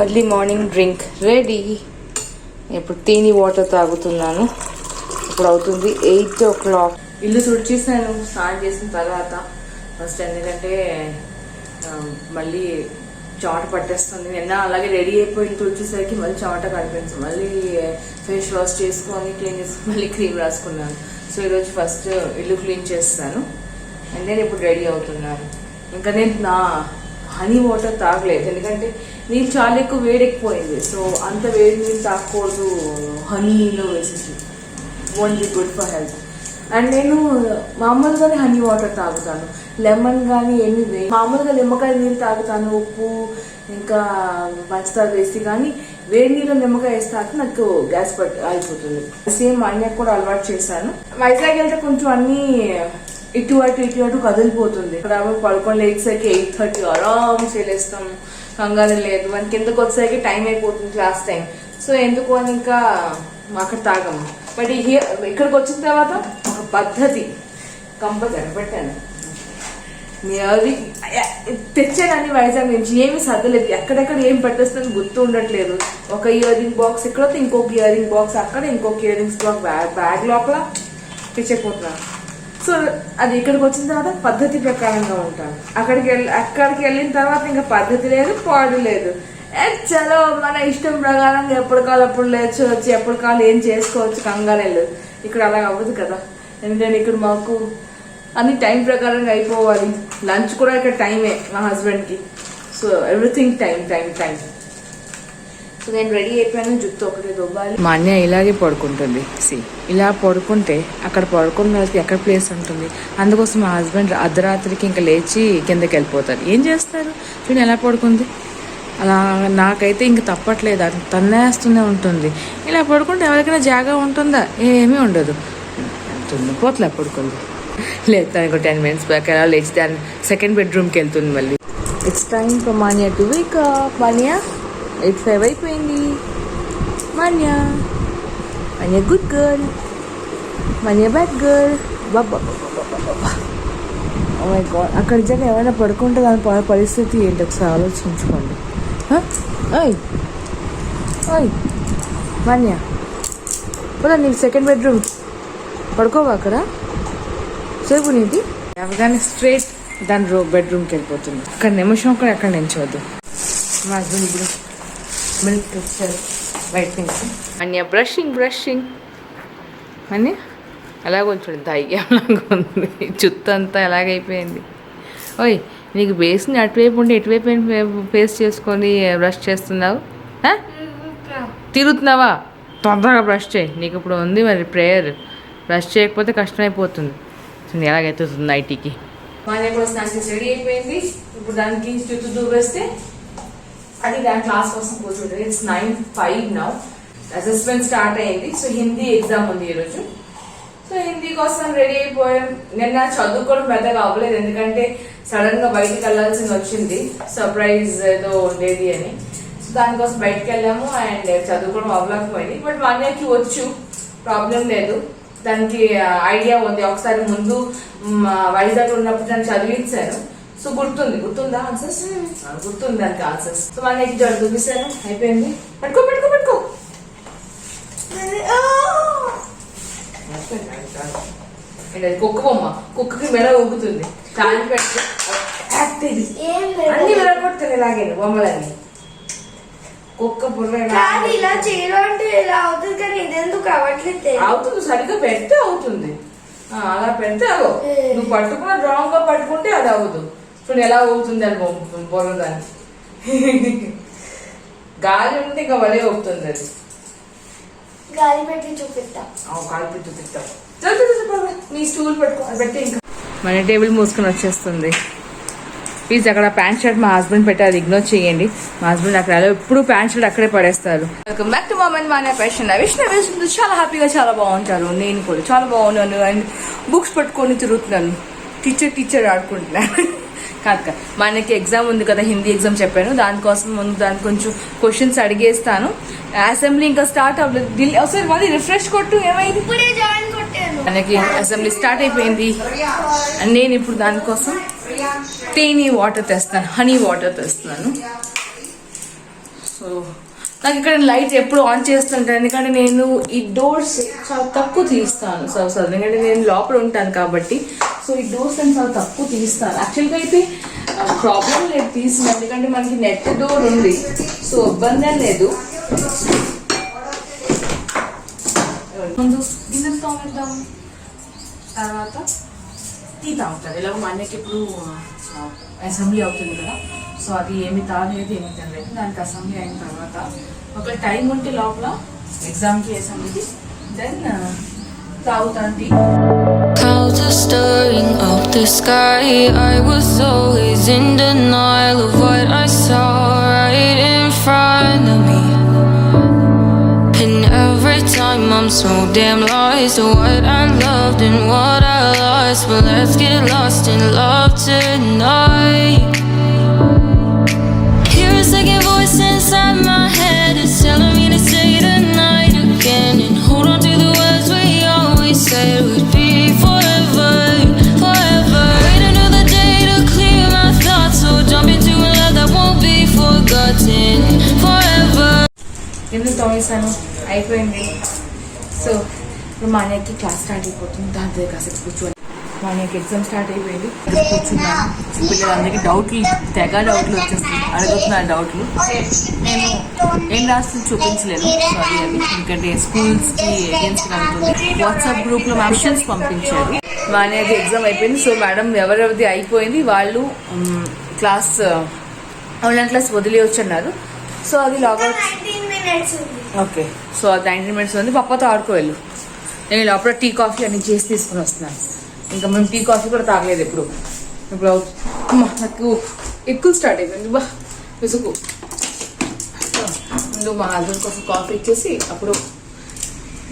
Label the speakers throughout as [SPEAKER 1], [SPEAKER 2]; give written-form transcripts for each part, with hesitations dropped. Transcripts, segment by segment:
[SPEAKER 1] Early morning drink ready. ఇప్పుడు తేనె water తాగుతున్నాను. ఇప్పుడు అవుతుంది 8 o'clock. ఇల్లు తుడిచేసాను స్నానం చేసిన తర్వాత ఫస్ట్, ఎందుకంటే మళ్ళీ చెమట పట్టేస్తుంది. నిన్న అలాగే రెడీ అయిపోయి తుడిచేసరికి మళ్ళీ చెమట కనిపించింది. మళ్ళీ ఫేస్ వాష్ చేసుకొని క్లీన్ చేసుకొని మళ్ళీ క్రీమ్ రాసుకున్నాను. సో ఈరోజు ఫస్ట్ ఇల్లు క్లీన్ చేస్తాను అండ్ నేను ఇప్పుడు రెడీ అవుతున్నాను. ఇంకా నేను నా హనీ వాటర్ తాగలేదు, ఎందుకంటే నీళ్ళు చాలా ఎక్కువ వేడెక్కిపోయింది. సో అంత వేడి నీళ్ళు తాగకూడదు హనీలో వేసేసి, won't be good for health. And నేను మామూలుగానే హనీ వాటర్ తాగుతాను, లెమన్ కానీ ఏమి మామూలుగా నిమ్మకాయ నీళ్ళు తాగుతాను, ఉప్పు ఇంకా పంచదార వేసి. కానీ వేడి నీళ్ళు నిమ్మకాయ వేసి తాగితే నాకు గ్యాస్ అయిపోతుంది. సేమ్ అన్నయ్యకు కూడా అలవాటు చేశాను. వైజాగ్ వెళ్తే కొంచెం అన్నీ ఇటు అటు కదిలిపోతుంది. ఇక్కడ పడుకొని లేచేసరికి 8:30 ఆరామ్స్ వెళ్ళేస్తాం, కంగారు లేదు. మన కిందకు వచ్చేసరికి టైం అయిపోతుంది, క్లాస్ టైం. సో ఎందుకు అని ఇంకా అక్కడ తాగము. బట్ ఇక్కడికి వచ్చిన తర్వాత ఒక పద్ధతి కంపల్సరీ పెట్టాను. అది తెచ్చానని వైజాగ్ నుంచి ఏమి సర్దలేదు, ఎక్కడెక్కడ ఏం పెట్టేస్తుందని గుర్తు ఉండట్లేదు. ఒక ఇయర్ రింగ్ బాక్స్ ఇక్కడ, ఇంకొక ఇయర్ రింగ్ బాక్స్ అక్కడ, ఇంకొక ఇయర్ రింగ్స్ బ్యాగ్ లోపల పిచ్చకపోతున్నాను. సో అది ఇక్కడికి వచ్చిన తర్వాత పద్ధతి ప్రకారంగా ఉంటాను. అక్కడికి వెళ్ళిన తర్వాత ఇంకా పద్ధతి లేదు, పాడు లేదు. చలో మన ఇష్టం ప్రకారంగా ఎప్పుడు కాలు అప్పుడు లేచి వచ్చి ఎప్పుడు కాలు ఏం చేసుకోవచ్చు, కంగానే లేదు. ఇక్కడ అలా అవ్వదు కదా, ఎందుకంటే ఇక్కడ మాకు అన్ని టైం ప్రకారంగా అయిపోవాలి. లంచ్ కూడా ఇక్కడ టైమే మా హస్బెండ్కి. So everything time. సో నేను రెడీ అయిపోయాను, జుట్టు ఒకటి దుబ్బాలి. మా అన్నయ్య ఇలాగే పడుకుంటుంది. ఇలా పడుకుంటే అక్కడ పడుకున్న వాళ్ళకి ఎక్కడ ప్లేస్ ఉంటుంది. అందుకోసం మా హస్బెండ్ అర్ధరాత్రికి ఇంకా లేచి కిందకి వెళ్ళిపోతారు. ఏం చేస్తారు చూడండి ఎలా పడుకుంది. అలా నాకైతే ఇంక తప్పట్లేదు, అది తన్నేస్తూనే ఉంటుంది. ఇలా పడుకుంటే ఎవరికైనా జాగా ఉంటుందా? ఏమీ ఉండదు, తుండిపోతలే పడుకుంది. లేదు తనకు 10 minutes బ్యాక్ అలా లేచి దాని సెకండ్ బెడ్రూమ్కి వెళ్తుంది మళ్ళీ. It's time for Manya to wake up. Manya 8:05 అయిపోయింది. Manya good girl, Manya bad girl. బాబా ఓ మై గాడ్, అక్కడ నిజంగా ఏమైనా పడుకుంటే దాని పరిస్థితి ఏంటి ఒకసారి ఆలోచించుకోండి. ఓయ్ మాన్యా పోదా, నీకు సెకండ్ బెడ్రూమ్ పడుకోవా అక్కడ సేపు. నీది అవగానే స్ట్రైట్ దాని బెడ్రూమ్కి వెళ్ళిపోతుంది. అక్కడ నిమిషం కూడా ఎక్కడ నించవద్దు. మా హస్బెండ్ ఇప్పుడు మిల్క్ తెచ్చారు బయట నుంచి. అన్య బ్రషింగ్ అని అలాగ చూడండి, దయ్యంలాగా ఉంది, చుట్టూ అంతా ఎలాగైపోయింది. ఓయ్ నీకు బేస్ని అటువైపు ఉండి ఎటువైపు ఫేస్ చేసుకొని బ్రష్ చేస్తున్నావు, తిరుగుతున్నావా? తొందరగా బ్రష్ చేయి, నీకు ఇప్పుడు ఉంది మరి ప్రేయర్. బ్రష్ చేయకపోతే కష్టమైపోతుంది. ఎలాగైతుంది నైటీకి. మానే కూడా స్నానం చేసి రెడీ అయిపోయింది. ఇప్పుడు దానికి చుట్టూ దూవేస్తే అది దాని క్లాస్ కోసం కూర్చుంటుంది. It's 9:05 now. అసెస్మెంట్ స్టార్ట్ అయింది. సో హిందీ ఎగ్జామ్ ఉంది ఈరోజు. సో హిందీ కోసం రెడీ అయిపోయాం. నిన్న చదువుకోవడం పెద్దగా అవ్వలేదు, ఎందుకంటే సడన్ గా బయటకు వెళ్లాల్సింది వచ్చింది, సర్ప్రైజ్ ఏదో ఉండేది అని. సో దానికోసం బయటకు వెళ్ళాము అండ్ చదువుకోవడం అవ్వలేకపోయింది. బట్ మా అన్నయ్యకి వచ్చు, ప్రాబ్లం లేదు. దానికి ఐడియా ఉంది. ఒకసారి ముందు వైజాగ్ ఉన్నప్పుడు దాన్ని చదివించాను. సో గుర్తుందా ఆన్సర్స్? గుర్తుంది దానికి ఆన్సర్స్. సో మా అన్నయ్యకి జడ చూపిస్తాను, అయిపోయింది. పట్టుకో కుక్క బొమ్మ, కుక్కకి మెడ ఊగుతుంది, కాలి పెట్టి అన్ని వెళ్ళగొడుతుంది. ఇలాగే బొమ్మలన్నీ కుక్క బుర్ర
[SPEAKER 2] ఇలా చేయడం అంటే ఇలా అవుతుంది, కానీ ఇదెందుకు అవ్వట్లేదు?
[SPEAKER 1] అవుతుంది, సరిగ్గా పెడితే అవుతుంది. అలా పెడితే అదో, నువ్వు పట్టుకున్న రాంగ్ గా పట్టుకుంటే అది అవ్వదు. చూడు ఎలా ఊగుతుంది అని బుర్ర దాన్ని. గాలి ఉంటే ఇంకా వడే ఊగుతుంది అది.
[SPEAKER 2] గాలి పెట్టి చూపిస్తా.
[SPEAKER 1] గాలి పెట్టి చూపిస్తా. నీ స్టూల్ పెట్టి ఇంకా మన టేబుల్ మూసుకొని వచ్చేస్తుంది. ప్లీజ్ అక్కడ ప్యాంట్ షర్ట్ మా హస్బెండ్ పెట్టి అది ఇగ్నోర్ చేయండి. మా హస్బెండ్ అక్కడ ఎప్పుడు ప్యాంట్ షర్ట్ అక్కడే పడేస్తారు. Welcome back to మామన్ Manya fashion. Vishnu చాలా హ్యాపీగా చాలా బాగుంటారు. నేను కూడా చాలా బాగున్నాను అండ్ బుక్స్ పట్టుకొని తిరుగుతున్నాను, టీచర్ ఆడుకుంటున్నాను. కాదు మనకి ఎగ్జామ్ ఉంది కదా, హిందీ ఎగ్జామ్ చెప్పాను. దానికోసం ముందు దానికి కొంచెం క్వశ్చన్స్ అడిగేస్తాను. అసెంబ్లీ ఇంకా స్టార్ట్ అవ్వలేదు. ఒకసారి మళ్ళీ రిఫ్రెష్ కొట్టు, ఏమైంది?
[SPEAKER 2] జాయిన్ కొట్టాను.
[SPEAKER 1] మనకి అసెంబ్లీ స్టార్ట్ అయిపోయింది. నేను ఇప్పుడు దానికోసం తేనె వాటర్ తెస్తాను, హనీ వాటర్ తెస్తున్నాను. సో నాకు ఇక్కడ లైట్ ఎప్పుడు ఆన్ చేస్తుంటాను, ఎందుకంటే నేను ఈ డోర్స్ చాలా తక్కువ తీస్తాను. సో ఎందుకంటే నేను లోపల ఉంటాను కాబట్టి, సో ఈ డోర్స్ నేను చాలా తక్కువ తీస్తాను. యాక్చువల్గా అయితే ప్రాబ్లం లేదు తీసిన, ఎందుకంటే మనకి నెట్ డోర్ ఉంది, సో ఇబ్బంది లేదు. ముందు గిన్నెలు తోమేద్దాం, తర్వాత టీ తాగుతారు. ఇలాగ మా అన్నకి ఇప్పుడు అసెంబ్లీ అవుతుంది కదా, సో అది ఏమి తాగలేదు ఏమి తినలేదు. దానికి అసెంబ్లీ అయిన తర్వాత ఒక టైం ఉంటే లోపల ఎగ్జామ్కి అసెంబ్లీకి దెన్ తాగుతాను tea.
[SPEAKER 3] Clouds are stirring up the sky. I was always in denial of what I saw right in front of me. And every time I'm so damn lost to what I loved and what I lost. But let's get lost in love tonight. Hear a second voice inside my head. It's telling me to say tonight again. And hold on to the words we always said would be forever, forever. Wait another day to clear my thoughts. So jump into a love that won't be forgotten forever.
[SPEAKER 1] ఎందుకు తోమేసాను అయిపోయింది. So ఇప్పుడు మా అన్నయ్యకి class start అయిపోతుంది, దాని దగ్గర కాసేపు కూర్చొని మా అన్నయ్యకి ఎగ్జామ్ స్టార్ట్ అయిపోయింది, కూర్చున్నాను. పిల్లలందరికీ తెగ డౌట్లు వచ్చేస్తుంది, అడుగుతున్నాను డౌట్లు. నేను ఏం రాస్తుంది చూపించలేను, సారీ. అది ఎందుకంటే స్కూల్స్కి ఏజెన్సీ అవుతుంది. వాట్సాప్ గ్రూప్లో క్వశ్చన్స్ పంపించారు. మా అన్నయ్యది ఎగ్జామ్ అయిపోయింది. సో మేడం ఎవరెవరిది అయిపోయింది వాళ్ళు క్లాస్ ఆన్లైన్ క్లాస్ వదిలి వచ్చన్నారు. సో అది లాగౌట్. ఓకే, సో అది 19 minutes ఉంది. పప్పతో ఆడుకోవాలి. నేను లోపల టీ కాఫీ అన్ని చేసి తీసుకుని వస్తున్నాను. ఇంకా మేము టీ కాఫీ కూడా తాగలేదు ఇప్పుడు. నాకు ఎక్కువ స్టార్ట్ అయిపోయింది, బా విసుగు. ముందు మా హస్బెండ్ కోసం కాఫీ ఇచ్చేసి అప్పుడు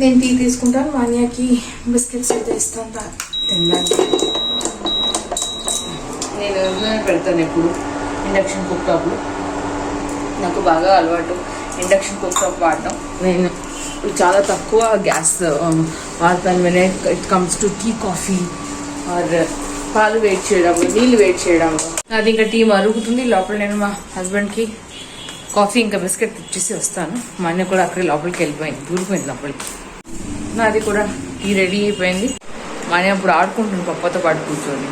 [SPEAKER 1] నేను టీ తీసుకుంటాను. మా అన్నయ్యకి బిస్కెట్స్ అయితే ఇస్తాను తినడానికి. నేను పెడతాను ఎప్పుడు ఇండక్షన్ కుక్ టాప్లో. నాకు బాగా అలవాటు ఇండక్షన్ కుక్ టాప్ వాడటం. నేను చాలా తక్కువ గ్యాస్ వాడతాను when it comes to tea coffee or పాలు వేడి చేయడం, నీళ్ళు వేడి చేయడం. అది ఇంకా టీ మరుగుతుంది లోపల. నేను మా హస్బెండ్కి కాఫీ ఇంకా బిస్కెట్ ఇచ్చేసి వస్తాను. మా అన్న కూడా అక్కడికి లోపలికి వెళ్ళిపోయింది, దూరిపోయింది లోపలికి. నాది కూడా టీ రెడీ అయిపోయింది. మా అన్న ఇప్పుడు ఆడుకుంటుంది పప్పతో పాటు కూర్చొని.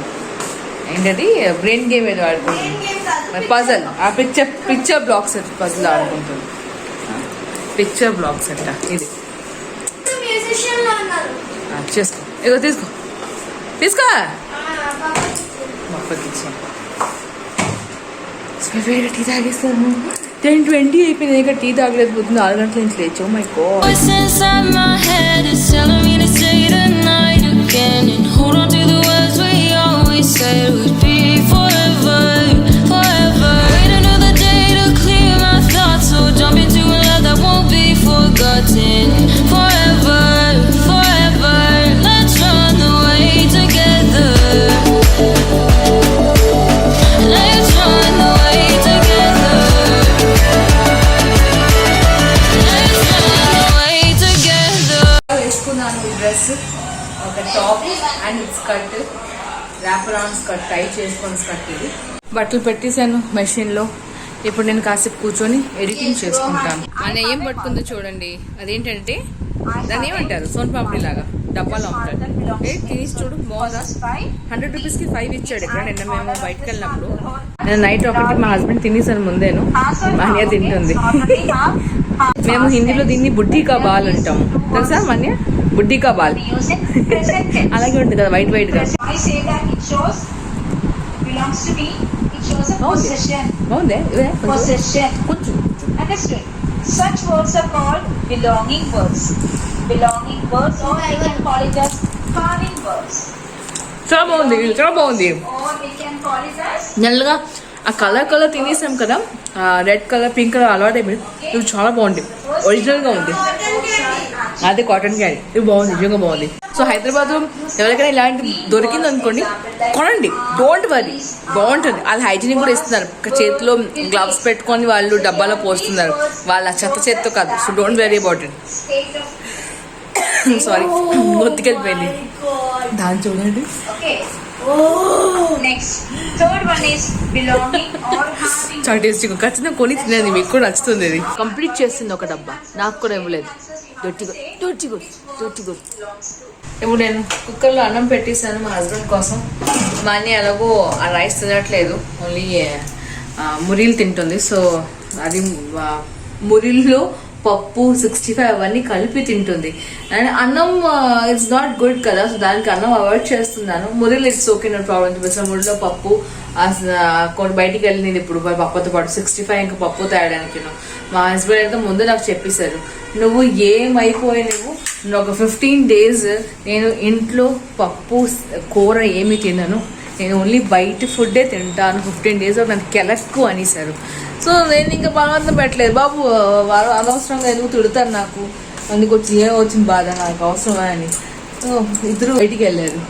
[SPEAKER 1] ఏంటది బ్రెయిన్ గేమ్ ఏదో ఆడుకుంటుంది, పజల్. ఆ పిక్చర్ బ్లాక్స్ పజల్ ఆడుకుంటుంది. పిక్చర్ బ్లాక్స్ అంట ఇది. చేసుకో, ఇగో తీసుకో తీసుకో. వేరే టీ తాగేస్తాను. 10:20 అయిపోయింది, ఇంకా టీ తాగలేదు. పోతుంది 6 గంటల నుంచి లేచావు. My god.
[SPEAKER 3] Said would be forever, forever. Wait another day to clear my thoughts. So jump into a love that won't be forgotten forever, forever. Let's run away together. Let's run away together. Let's run away together.
[SPEAKER 1] వేసుకున్నాను ఈ dress, ఒక top and skirt, wrap around skirt, tie చేసుకొని skirt. ఇది బట్టలు పెట్టేశాను మెషిన్లో. ఇప్పుడు నేను కాసేపు కూర్చొని ఎడిటింగ్ చేసుకుంటాను. మన ఏం పట్టుకుందో చూడండి. అదేంటంటే దాన్ని ఏమంటారు, సోన్ పాపిడి లాగా డబ్బాలో అమ్ముతాడు. తీసి చూడు, బాగుందా. 100 రూపీస్కి 5 ఇచ్చాడు ఇక్కడ. నిన్న మేము బయటకు వెళ్ళినప్పుడు నేను నైట్ ఒకటి మా హస్బెండ్ తినేసాను ముందేను, మన్య తింటుంది. మేము హిందీలో దీన్ని బుడ్డీ కా బాల్ అంటాము, తెలుసా మన్య? బుడ్డీ కా బాల్ అలాగే ఉంటుంది కదా, వైట్ వైట్ గా. బాగుంది.
[SPEAKER 4] Such words are called belonging words. Belonging words, or we can call it as calling words.
[SPEAKER 1] చాలా బాగుంది, చాలా బాగుంది.
[SPEAKER 4] Or we can call it as
[SPEAKER 1] నల్లగా ఆ కలర్ తినేసాం కదా, రెడ్ కలర్ పింక్ కలర్ అలవాటు అయిపోయింది. ఇవి చాలా బాగుంది, ఒరిజినల్ గా ఉంది. అదే కాటన్ క్యాండీ, ఇది బాగుంది, నిజంగా బాగుంది. సో హైదరాబాద్ ఎవరికైనా ఇలాంటి దొరికింది అనుకోండి, కొనండి, డోంట్ వరీ, బాగుంటుంది. వాళ్ళు హైజీనిక్ కూడా ఇస్తున్నారు, చేతిలో గ్లవ్స్ పెట్టుకొని వాళ్ళు డబ్బాలో పోస్తున్నారు, వాళ్ళ చేత్తో కాదు. So don't worry about it. Sorry, గుర్తుకెళ్ళిపోయింది. దాన్ని చూడండి,
[SPEAKER 4] Next, third one is belonging or having.
[SPEAKER 1] చాలా టేస్టీగా ఖచ్చితంగా కొని తినేది, మీకు కూడా నచ్చుతుంది. ఇది కంప్లీట్ చేస్తుంది ఒక డబ్బా, నాకు కూడా ఇవ్వలేదు. దొట్టిగా. ఇప్పుడు నేను కుక్కర్లో అన్నం పెట్టేశాను మా హస్బెండ్ కోసం. మా అన్నీ ఎలాగో ఆ రైస్ తినట్లేదు, ఓన్లీ మురీలు తింటుంది. సో అది మురీల్లో పప్పు 65 అవన్నీ కలిపి తింటుంది. అండ్ అన్నం ఇట్స్ నాట్ గుడ్ కదా, సో దానికి అన్నం అవాయిడ్ చేస్తున్నాను. మురీలు ఇట్స్ ఓకే, నో ప్రాబ్లం. చూపిస్తాను మురిలో పప్పు కొన్ని బయటికి వెళ్ళింది ఇప్పుడు పప్పుతో పాటు 65 ఇంకా పప్పు తేయడానికి. మా హస్బెండ్ అయితే ముందు నాకు చెప్పేశారు, నువ్వు నువ్వు ఒక 15 days నేను ఇంట్లో పప్పు కూర ఏమి తినను, నేను ఓన్లీ బయట ఫుడ్డే తింటాను 15 days నాకు కెలక్కు అనేసారు. సో నేను ఇంకా బలవంతం పెట్టలేదు. బాబు వారు అనవసరంగా ఎందుకు తిడతారు, నాకు అందుకు వచ్చిన బాధ నాకు అవసరమా అని. సో ఇద్దరు బయటికి వెళ్ళారు.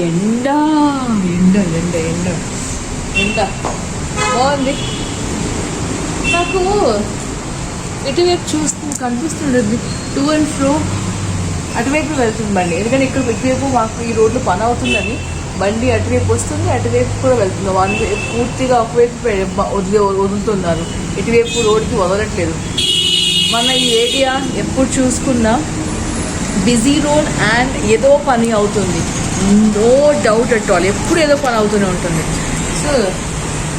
[SPEAKER 1] ఎండ బాగుంది. నాకు ఇటువైపు కనిపిస్తుండదు, టు అండ్ ఫ్రో అటువైపు వెళ్తుంది బండి. ఎందుకంటే ఇక్కడ ఇటువైపు మాకు ఈ రోడ్లో పని అవుతుందని బండి అటువైపు వస్తుంది, అటువైపు కూడా వెళ్తుంది. వన్ వైపు పూర్తిగా ఒకవైపు వదులుతున్నారు, ఇటువైపు రోడ్కి వదలట్లేదు. మన ఈ ఏరియా ఎప్పుడు చూసుకున్నా బిజీ రోడ్ అండ్ ఏదో పని అవుతుంది, నో డౌట్ అట్ ఆల్. ఎప్పుడు ఏదో పని అవుతూనే ఉంటుంది. సో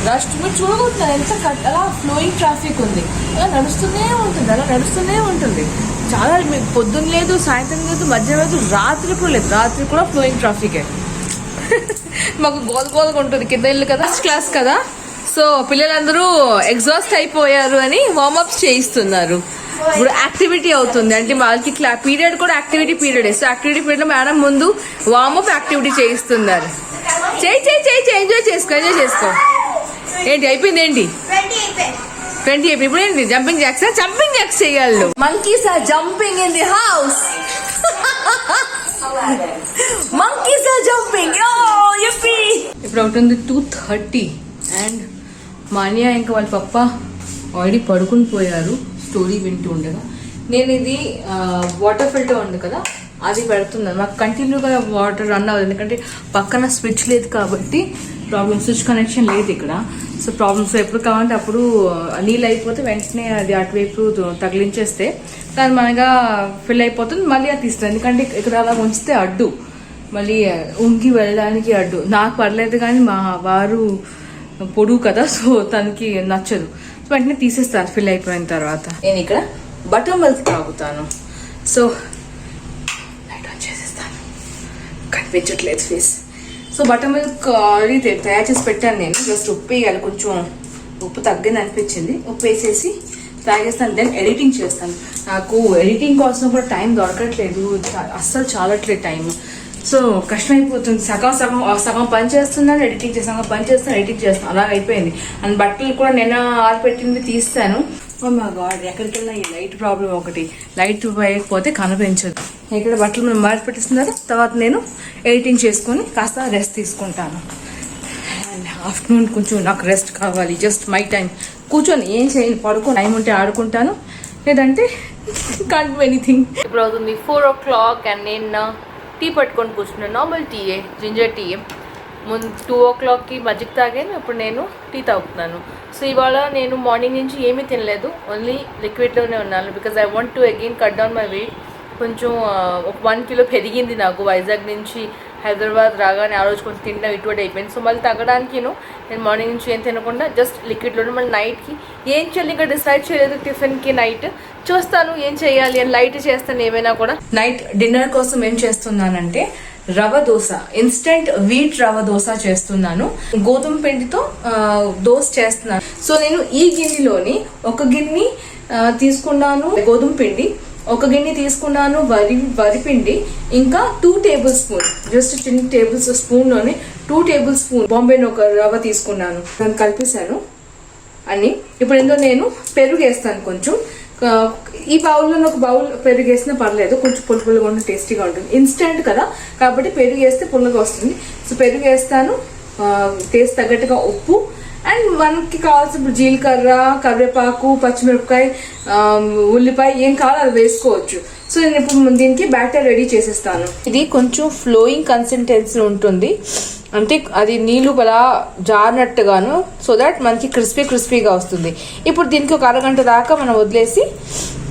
[SPEAKER 1] రష్ మీరు చూడబోతున్నారు ఎంత అలా ఫ్లోయింగ్ ట్రాఫిక్ ఉంది, అలా నడుస్తూనే ఉంటుంది. చాలా పొద్దున్న లేదు, సాయంత్రం లేదు, మధ్యాహ్నం లేదు, రాత్రి కూడా ఫ్లోయింగ్ ట్రాఫికే. మాకు గోల్గా ఉంటుంది, కింద ఇల్లు కదా, క్లాస్ కదా. సో పిల్లలందరూ ఎగ్జాస్ట్ అయిపోయారు అని వార్మప్స్ చేయిస్తున్నారు. ఇప్పుడు యాక్టివిటీ అవుతుంది అంటే వాళ్ళకి పీరియడ్ కూడా activity period. So activity period లో మేడం ముందు వార్మప్ యాక్టివిటీ చేయిస్తున్నారు. చేయి ఎంజాయ్ చేసుకో. ఏంటి అయిపోయింది, ఏంటి 20 అయిపోయి ఇప్పుడు ఏంటి జంపింగ్ జాక్స్ చేయాలి. Monkeys are jumping in the house. Monkeys are jumping. Oh, yippee! ఇప్పుడు అవుతుంది 2:30 అండ్ మా అన్నయ్య ఇంకా వాళ్ళ పప్ప ఆల్రెడీ పడుకుని పోయారు స్టోరీ వింటూ ఉండగా. నేను ఇది వాటర్ ఫిల్టర్ ఉంది కదా అది పెడుతున్నాను. మాకు కంటిన్యూగా వాటర్ రన్ అవ్వదు, ఎందుకంటే పక్కన స్విచ్ లేదు కాబట్టి ప్రాబ్లమ్. స్విచ్ కనెక్షన్ లేదు ఇక్కడ. సో ప్రాబ్లమ్స్ ఎప్పుడు కావాలంటే అప్పుడు నీళ్ళు అయిపోతే వెంటనే అది అటువైపు తగిలించేస్తే దాని మనగా ఫిల్ అయిపోతుంది, మళ్ళీ అది తీస్తుంది. ఎందుకంటే ఇక్కడ అలా ఉంచితే అడ్డు, మళ్ళీ ఉంగి వెళ్ళడానికి అడ్డు. నాకు పర్లేదు కానీ మా వారు పొడుగు కదా, సో తనకి నచ్చదు. సో వెంటనే తీసేస్తాను ఫిల్ అయిపోయిన తర్వాత. నేను ఇక్కడ బటర్ మిల్క్ తాగుతాను. సో లైట్ ఆన్ చేసేస్తాను, కనిపించట్లేదు face. So butter milk already తయారు చేసి పెట్టాను నేను. జస్ట్ ఉప్పు వేయాలి, కొంచెం ఉప్పు తగ్గింది అనిపించింది, ఉప్పు వేసేసి తాగేస్తాను. దెన్ ఎడిటింగ్ చేస్తాను. నాకు ఎడిటింగ్ కోసం కూడా టైం దొరకట్లేదు, అస్సలు చాలట్లేదు టైం. సో కష్టమైపోతుంది. సగం పని చేస్తున్నాను, ఎడిటింగ్ చేస్తాను, ఎడిటింగ్ చేస్తాను, అలా అయిపోయింది. అండ్ బట్టలు కూడా నిన్న ఆరిపెట్టింది తీస్తాను. ఓ మై గాడ్, ఎక్కడికి వెళ్ళినా ఈ లైట్ ప్రాబ్లం ఒకటి. లైట్ వేయకపోతే కనిపించదు. ఇక్కడ బట్టలు మేము ఆరిపెట్టిస్తున్నారు, తర్వాత నేను ఎడిటింగ్ చేసుకొని కాస్త రెస్ట్ తీసుకుంటాను. అండ్ ఆఫ్టర్నూన్ కొంచెం నాకు రెస్ట్ కావాలి, జస్ట్ మై టైం. కూర్చొని ఏం చేయను, పడుకొని టైం ఉంటే ఆడుకుంటాను, లేదంటే కాంట్ డూ ఎనీథింగ్. ఇప్పుడు అవుతుంది 4 o'clock అండ్ నేను టీ పట్టుకొని కూర్చున్నాను. నార్మల్ టీయే, జింజర్ టీయే. ముందు 2 o'clockకి మజ్జిగ తాగాను, ఇప్పుడు నేను టీ తాగుతున్నాను. సో ఇవాళ నేను మార్నింగ్ నుంచి ఏమీ తినలేదు, ఓన్లీ లిక్విడ్లోనే ఉన్నాను. Because I want to again cut down my weight. కొంచెం ఒక 1 kilo పెరిగింది నాకు. వైజాగ్ నుంచి హైదరాబాద్ రాగానే ఆ రోజు కొంచెం తినడం ఇటువంటి అయిపోయింది. సో మళ్ళీ తగ్గడానికి నేను మార్నింగ్ నుంచి ఏం తినకుండా జస్ట్ లిక్విడ్లోనే. మళ్ళీ నైట్కి ఏం చేయాలి ఇంకా డిసైడ్ చేయలేదు. టిఫిన్కి నైట్ చూస్తాను ఏం చేయాలి అని, లైట్ చేస్తాను ఏమైనా కూడా. నైట్ డిన్నర్ కోసం ఏం చేస్తున్నానంటే రవ దోశ, ఇన్స్టెంట్ వీట్ రవ దోశ చేస్తున్నాను. గోధుమ పిండితో దోశ చేస్తున్నాను. సో నేను ఈ గిన్నెలోని ఒక గిన్నె తీసుకున్నాను గోధుమ పిండి, ఒక గిన్నె తీసుకున్నాను వరిపిండి, ఇంకా 2 tablespoons, జస్ట్ చిన్న టేబుల్ స్పూన్లోనే 2 tablespoons బాంబే ఒక రవ్వ తీసుకున్నాను. దాన్ని కలిపేశాను అన్ని. ఇప్పుడు ఇందులో నేను పెరుగు వేస్తాను కొంచెం. ఈ బౌల్లో ఒక బౌల్ పెరుగు వేసినా పర్లేదు, కొంచెం పులుపులుగా ఉంటుంది, టేస్టీగా ఉంటుంది. ఇన్స్టెంట్ కదా కాబట్టి పెరుగు వేస్తే పుల్లగా వస్తుంది. సో పెరుగు వేస్తాను, టేస్ట్ తగ్గట్టుగా ఉప్పు, అండ్ మనకి కావాల్సిన జీలకర్ర, కరివేపాకు, పచ్చిమిరపకాయ, ఉల్లిపాయ ఏం కావాలో అది వేసుకోవచ్చు. సో నేను ఇప్పుడు దీనికి బ్యాటర్ రెడీ చేసేస్తాను. ఇది కొంచెం ఫ్లోయింగ్ కన్సిస్టెన్సీ ఉంటుంది, అంటే అది నీళ్లు అలా జారినట్టుగాను, సో దాట్ మనకి క్రిస్పీగా వస్తుంది. ఇప్పుడు దీనికి ఒక అరగంట దాకా మనం వదిలేసి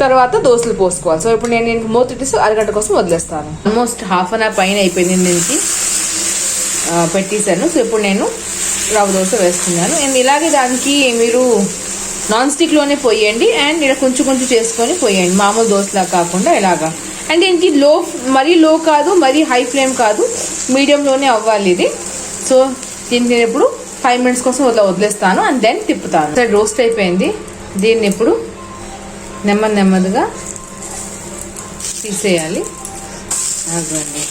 [SPEAKER 1] తర్వాత దోశలు పోసుకోవాలి. సో ఇప్పుడు నేను మూత పెట్టేసి అరగంట కోసం వదిలేస్తాను. ఆల్మోస్ట్ హాఫ్ అన్ అవర్ పైన అయిపోయింది దీనికి పెట్టేశాను. సో ఇప్పుడు నేను రవ్వ దోశ వేస్తున్నాను. అండ్ ఇలాగే దానికి మీరు నాన్ స్టిక్లోనే పోయండి, అండ్ ఇలా కొంచెం చేసుకొని పోయండి, మామూలు దోశలా కాకుండా ఇలాగా. అండ్ దీనికి మరీ లో కాదు, మరీ హై ఫ్లేమ్ కాదు, మీడియంలోనే అవ్వాలి ఇది. సో దీనికి నేను ఇప్పుడు 5 minutes కోసం వదిలేస్తాను, అండ్ దెన్ తిప్పుతాను. సరే రోస్ట్ అయిపోయింది, దీన్ని ఇప్పుడు నెమ్మదిగా తీసేయాలి. అదండి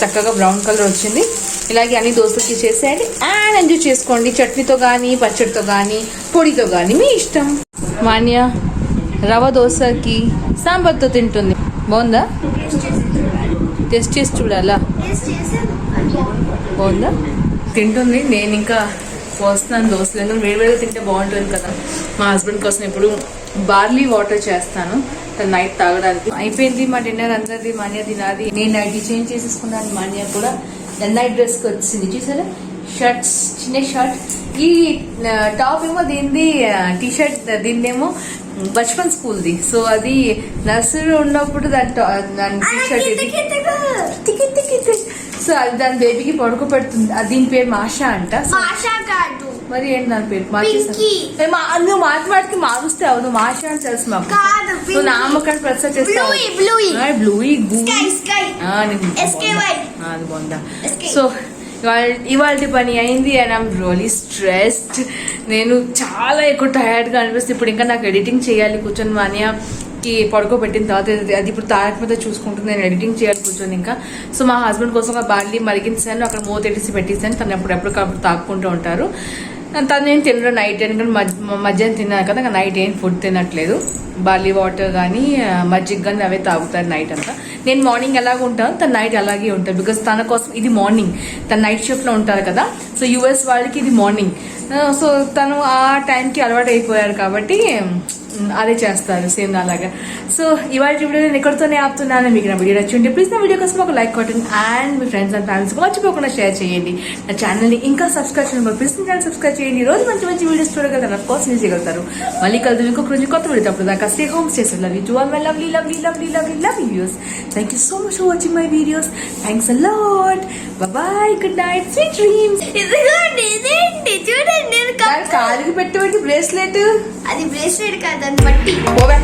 [SPEAKER 1] చక్కగా బ్రౌన్ కలర్ వచ్చింది. ఇలాగే అన్ని దోశలకి చేసేయండి అండ్ ఎంజాయ్ చేసుకోండి, చట్నీతో కానీ పచ్చడితో కానీ పొడితో కానీ మీ ఇష్టం. మాన్య రవ్వ దోశకి సాంబార్తో తింటుంది. బాగుందా? టేస్ట్ చేసి చూడాలా? బాగుందా? తింటుంది. నేను ఇంకా పోస్తున్నాను దోశలు, ఎందుకంటే వేడివేడిగా తింటే బాగుంటుంది కదా. మా హస్బెండ్ కోసం ఇప్పుడు బార్లీ వాటర్ చేస్తాను నైట్ తాగడానికి. అయిపోయింది మా డిన్నర్ అందరిది, మాన్య తినాది. నేను నైట్ చేంజ్ చేసేసుకున్నాను. మాన్య కూడా నైట్ డ్రెస్కి వచ్చింది, చూసారా? షర్ట్స్, చిన్న షర్ట్. ఈ టాప్ ఏమో దీనిది, టీ షర్ట్ దీనిదేమో బచ్పన్ స్కూల్ది. సో అది నర్సరీ ఉన్నప్పుడు దాని టీ షర్ట్ ఇది. సో అది దాని బేబీకి పడుకోబెడుతుంది. దీని పేరు మాషా అంట. మరి ఏంటి దాని పేరు? నువ్వు మాటికి మారుస్తే అవును, మాషా అని తెలుసు మాకు. నువ్వు నామకరణ ప్రసాద్ చేస్తావు. అది బాగుందా? సో ఇవాళ పని అయింది అండ్ ఐమ్ రియలీ స్ట్రెస్డ్. నేను చాలా ఎక్కువ టైర్డ్గా అనిపిస్తుంది. ఇప్పుడు ఇంకా నాకు ఎడిటింగ్ చేయాలి కూర్చొని. మాన్యాకి పడుకోబెట్టిన తర్వాత అది ఇప్పుడు తారక మీద చూసుకుంటుంది, నేను ఎడిటింగ్ చేయాలి కూర్చొని ఇంకా. సో మా హస్బెండ్ కోసం బార్లీ మరిగించాను, అక్కడ మూత ఎట్టేసి పెట్టేసాను. తను ఎప్పుడెప్పుడు తాక్కుంటూ ఉంటారు. తను నేను తినరు నైట్, ఎందుకంటే మధ్యాహ్నం తిన్నాను కదా, నైట్ ఏం ఫుడ్ తినట్లేదు. బార్లీ వాటర్ కానీ మజ్జిగ కానీ అవే తాగుతారు నైట్ అంతా. నేను మార్నింగ్ ఎలాగ ఉంటాను, తను నైట్ అలాగే ఉంటాను. బికాస్ తన కోసం ఇది మార్నింగ్, తను నైట్ షిఫ్ట్లో ఉంటారు కదా. సో యూఎస్ వాళ్ళకి ఇది మార్నింగ్. సో తను ఆ టైంకి అలవాటు అయిపోయారు కాబట్టి అదే చేస్తారు సేమ్ అలాగా. సో ఇవాళ వీడియో నేను ఎక్కడితోనే ఆపుతున్నాను. మీకు నా వీడియో నచ్చింది ప్లీజ్ నా వీడియో కోసం ఒక లైక్ కొట్టండి అండ్ మీ ఫ్రెండ్స్ అండ్ ఫ్యామిలీస్కి మర్చిపోకుండా షేర్ చేయండి. నా ఛానల్ని ఇంకా సబ్స్క్రైబ్ చేయండి, ప్లీజ్ నా ఛానల్ సబ్స్క్రైబ్ చేయండి. రోజు మంచి వీడియోస్ చూడగలుగుతారు, అఫ్ కోర్స్ చేయగలుగుతారు. మళ్ళీ కలుద్దాం ఇంకొక రోజు కొత్త వీడియో. అప్పుడు దాకా stay home, stay safe. Love you to all my lovely views. Thank you so much for watching my videos. Thanks a lot. By, good night, sweet dreams.
[SPEAKER 2] చూడండి
[SPEAKER 1] కాలికి పెట్టేవాడి బ్రేస్లెట్,
[SPEAKER 2] అది బ్రేస్లెట్ కాదు, అది పట్టి.
[SPEAKER 1] పోవే.